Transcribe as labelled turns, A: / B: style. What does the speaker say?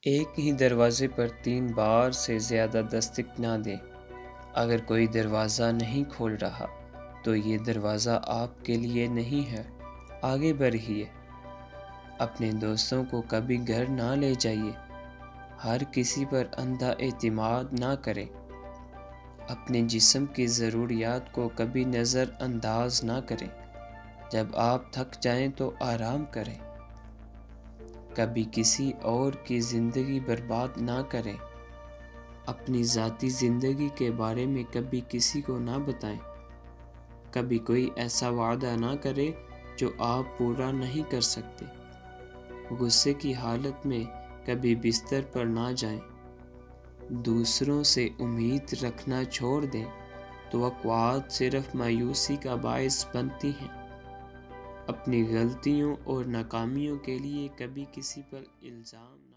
A: एक ही दरवाज़े पर 3 बार से ज़्यादा दस्तक ना दें। अगर कोई दरवाज़ा नहीं खोल रहा, तो ये दरवाज़ा आपके लिए नहीं है। आगे बढ़िए। अपने दोस्तों को कभी घर ना ले जाइए। हर किसी पर अंधा एतमाद ना करें। अपने जिस्म की ज़रूरियात को कभी नज़रअंदाज ना करें। जब आप थक जाएं तो आराम करें। कभी किसी और की ज़िंदगी बर्बाद ना करें। अपनी ज़ाती ज़िंदगी के बारे में कभी किसी को ना बताएं। कभी कोई ऐसा वादा ना करें जो आप पूरा नहीं कर सकते। गुस्से की हालत में कभी बिस्तर पर ना जाएं। दूसरों से उम्मीद रखना छोड़ दें। तवक्कुआत सिर्फ मायूसी का बायस बनती हैं। अपनी गलतियों और नाकामियों के लिए कभी किसी पर इल्ज़ाम